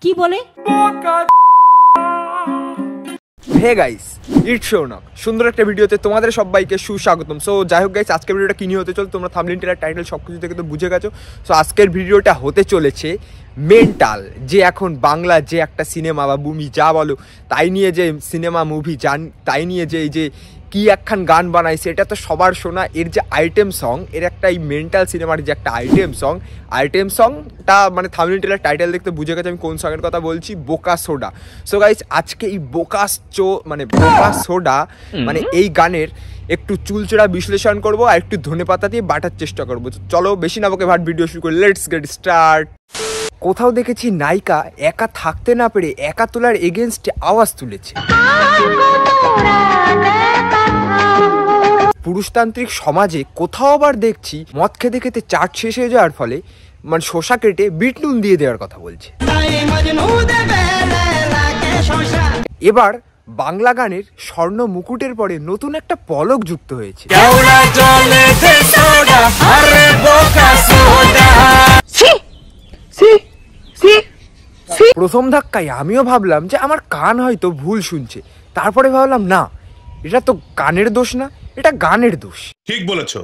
কি বলে? Hey guys, it's Shounak. সুন্দর একটা ভিডিওতে তোমাদের সবাইকে সুস্বাগতম। সো যাই হোক গাইস, আজকের ভিডিওটা কি নিয়ে হতে চলে তোমরা থাম্বনেল টেলার টাইটেল সব কিছু থেকে তো বুঝে গেছো। সো আজকের ভিডিওটা হতে চলেছে মেন্টাল, যে এখন বাংলা যে একটা সিনেমা বা মুভি যা বলো তাই নিয়ে যে সিনেমা মুভি তাই নিয়ে যে এই যে কি একখান গান বানাইছে, এটা তো সবার শোনা। এর যে আইটেম সং, এর একটা এই মেন্টাল সিনেমার যে একটা আইটেম সংটা মানে থাম্বনেল টেলার টাইটেল দেখতে বুঝে গেছে আমি কোন সঙের কথা বলছি, বোকা সোডা। সো গাইস, আজকে এই বোকা সোডা মানে এই গানের একটু চুলচেরা বিশ্লেষণ করব আর একটু ধনেপাতা দিয়ে বাটার চেষ্টা করবো। চলো বেশি না বকে ভাট ভিডিও শুরু করি, লেটস গেট স্টার্ট। কোথাও দেখেছি নায়িকা একা থাকতে না পেরে একা তোলার এগেনস্টে আওয়াজ তুলেছে। পুরুষতান্ত্রিক সমাজে কোথাও আবার দেখছি মদ খেতে খেতে চাট শেষ হয়ে যাওয়ার ফলে মানে শসা কেটে বিট নুন দিয়ে দেওয়ার কথা বলছে। এবার বাংলা গানের স্বর্ণ মুকুটের পরে নতুন একটা পলক যুক্ত হয়েছে। প্রথম ধাক্কায় আমিও ভাবলাম যে আমার কান হয়তো ভুল শুনছে, তারপরে ভাবলাম না, এটা তো কানের দোষ না, এটা গানের দোষ। ঠিক বলেছো।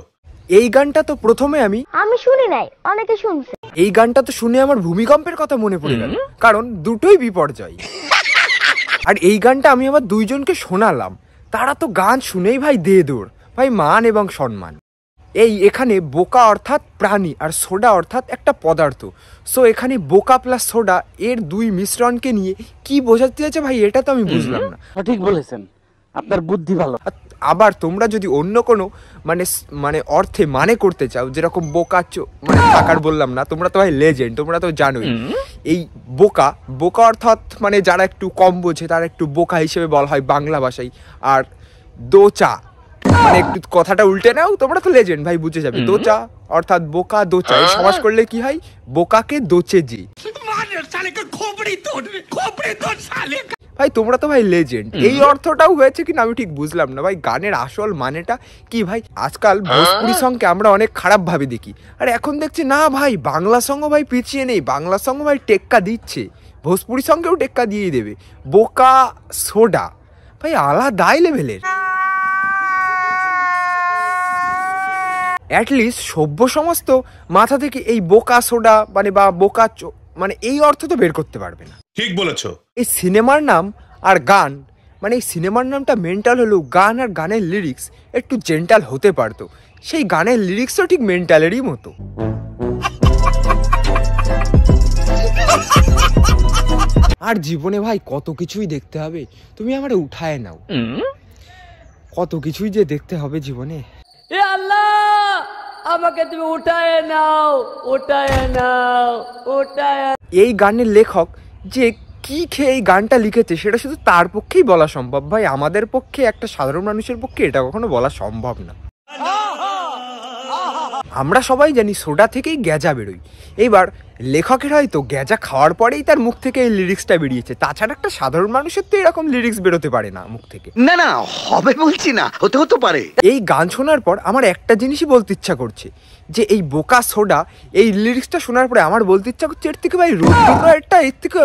এই গানটা তো প্রথমে আমি শুনি নাই, অনেকে শুনছে। এই গানটা তো শুনে আমার ভূমিকম্পের কথা মনে পড়ে গেল, কারণ দুটোই বিপর্যয়। আর এই গানটা আমি আবার দুইজনকে শোনালাম, তারা তো গান শুনেই ভাই দে দৌড়, ভাই মান এবং সম্মান। এখানে বোকা অর্থাৎ প্রাণী আর সোডা অর্থাৎ একটা পদার্থ। সো এখানে বোকা প্লাস সোডা এর দুই মিশ্রণকে নিয়ে কি বোঝাতে চাইছে ভাই, এটা তো আমি বুঝলাম না। ঠিক বলেছেন, আপনার বুদ্ধি ভালো। আবার তোমরা যদি অন্য কোনো মানে অর্থে মানে করতে চাও, যেরকম বোকা মানে থাকার বললাম না, তোমরা তো ভাই লেজেন্ড, তোমরা তো জানোই। এই বোকা অর্থাৎ মানে যারা একটু কম বোঝে তারা একটু বোকা হিসেবে বলা হয় বাংলা ভাষায়। আর দোচা মানে একটু কথাটা উল্টে নাও, তোমরা তো লেজেন্ড ভাই, বুঝে যাবে। দোচা অর্থাৎ বোকা দোচা, এই সমাস করলে কি হয়, বোকাকে দোচে যে। ভাই তোমরা তো ভাই লেজেন্ড। এই অর্থটাও হয়েছে কিনা আমি ঠিক বুঝলাম না ভাই। গানের আসল মানেটা কি ভাই? আজকাল ভোজপুরি সঙ্গকে আমরা অনেক খারাপ ভাবে দেখি, আর এখন দেখছি না ভাই বাংলা সঙ্গ ভাই পিছিয়ে নেই, বাংলা সঙ্গ ভাই টেক্কা দিচ্ছে, ভোজপুরি সঙ্গেও টেক্কা দিয়েই দেবে। বোকা সোডা ভাই আলাদাই লেভেলের। অ্যাটলিস্ট সভ্য সমাজ তো মাথা থেকে এই বোকা সোডা মানে বা বোকা মানে এই অর্থ তো বের করতে পারবে না। ঠিক বলেছো। এই সিনেমার নাম আর গান মানে এই সিনেমার নামটা মেন্টাল হলেও গান আর গানের লিরিক্স একটু জেন্টাল হতে পারতো, সেই গানের লিরিক্সও ঠিক মেন্টালেরই মতো। আর জীবনে ভাই কত কিছুই দেখতে হবে, তুমি আমারে উঠায় নাও, কত কিছুই যে দেখতে হবে জীবনে। এ আল্লাহ, আমাকে তুমি উঠায় নাও। এই গানের লেখক যে কি খেয়ে এই গানটা লিখেছে সেটা শুধু তার পক্ষেই বলা সম্ভব ভাই, আমাদের পক্ষে একটা সাধারণ মানুষের পক্ষে এটা কখনো বলা সম্ভব না। আমরা সবাই জানি সোডা থেকেই গ্যাজা বেরোয়, এইবার লেখকের হয়তো গ্যাজা খাওয়ার পরেই তার মুখ থেকে এই লিরিক্সটা বেরিয়েছে, তাছাড়া একটা সাধারণ মানুষের তো এরকম লিরিক্স বেরোতে পারে না মুখ থেকে। না না, হবে বলছি না, হতে পারে। এই গান শোনার পর আমার একটা জিনিসই বলতে ইচ্ছা করছে, যে এই বোকা সোডা এই লিরিক্সটা শোনার পরে আমার বলতে ইচ্ছা করছে এর থেকে ভাই রোদ্দুর রয়েরটা এর থেকে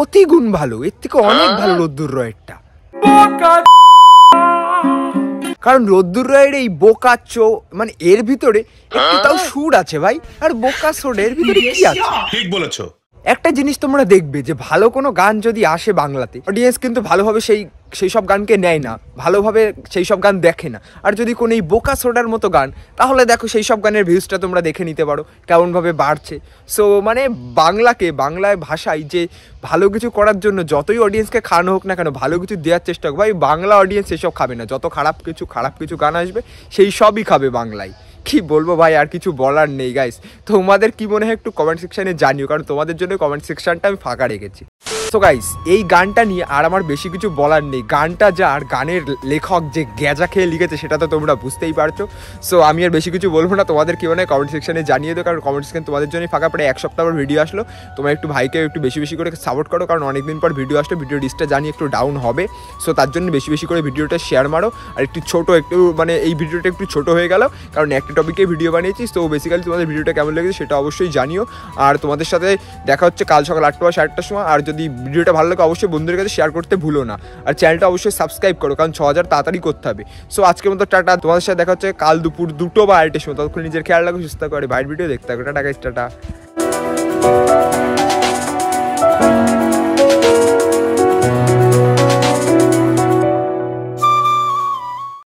অতি গুণ ভালো, এর থেকে অনেক ভালো রোদ্দুর রয়েরটা। কারণ রোদ্দুর রয়ের এই বোকা মানে এর ভিতরে একটু তাও সুর আছে ভাই, আর বোকা সোডা এর ভিতরে কি আছে? ঠিক বলেছো। একটা জিনিস তোমরা দেখবে যে ভালো কোনো গান যদি আসে বাংলাতে, অডিয়েন্স কিন্তু ভালোভাবে সেই সব গানকে নেয় না, ভালোভাবে সেই সব গান দেখে না। আর যদি কোনো এই বোকা সোডার মতো গান, তাহলে দেখো সেই সব গানের ভিউজটা তোমরা দেখে নিতে পারো কেমনভাবে বাড়ছে। সো মানে বাংলায় ভাষায় যে ভালো কিছু করার জন্য যতই অডিয়েন্সকে খাওয়ানো হোক না কেন, ভালো কিছু দেওয়ার চেষ্টা হোক, ভাই বাংলা অডিয়েন্স এসব খাবে না। যত খারাপ কিছু গান আসবে সেই সবই খাবে বাংলায়। কি বলবো ভাই, আর কিছু বলার নেই গাইস। তোমাদের কি মনে হয় একটু কমেন্ট সেকশনে জানিও, কারণ তোমাদের জন্য কমেন্ট সেকশনটা আমি ফাঁকা রেখেছি। সো গাইস এই গানটা নিয়ে আর আমার বেশি কিছু বলার নেই। গানটা যার গানের লেখক যে গ্যাজা খেয়ে লিখেছে সেটা তো তোমরা বুঝতেই পারছো। সো আমি আর বেশি কিছু বলবো না, তোমাদের কি মনে হয় কমেন্ট সেকশনে জানিয়ে দেবো, কারণ কমেন্ট সেকশন তোমাদের জন্যই ফাঁকা পড়ে। এক সপ্তাহ পর ভিডিও আসলো, তোমরা একটু ভাইকে একটু বেশি বেশি করে সাপোর্ট করো, কারণ অনেকদিন পর ভিডিও আসলো, ভিডিও ডিসটা জানি একটু ডাউন হবে। সো তার জন্য বেশি বেশি করে ভিডিওটা শেয়ার মারো। আর একটু মানে এই ভিডিওটা একটু ছোট হয়ে গেল, কারণ একটা টপিকে ভিডিও বানিয়েছি। তো বেসিক্যালি তোমাদের ভিডিওটা কেমন লেগেছে সেটা অবশ্যই জানিও। আর তোমাদের সাথে দেখা হচ্ছে কাল সকাল 8টা বা 8টার সময়। আর যদি ভিডিওটা ভালো লাগে অবশ্যই বন্ধুদের কাছে শেয়ার করতে ভুলো না। আর চ্যানেলটা অবশ্যই সাবস্ক্রাইব করো, কারণ 6000 তাড়াতাড়ি করতে হবে। সো আজকের মতো টাটা, তোমাদের সাথে দেখা হচ্ছে কাল দুপুর 2টো বা 2টার সময়। ততক্ষণ নিজের খেয়াল রাখো, সুস্থ করে বাইরের ভিডিও দেখতে থাকো। Tata guys, tata.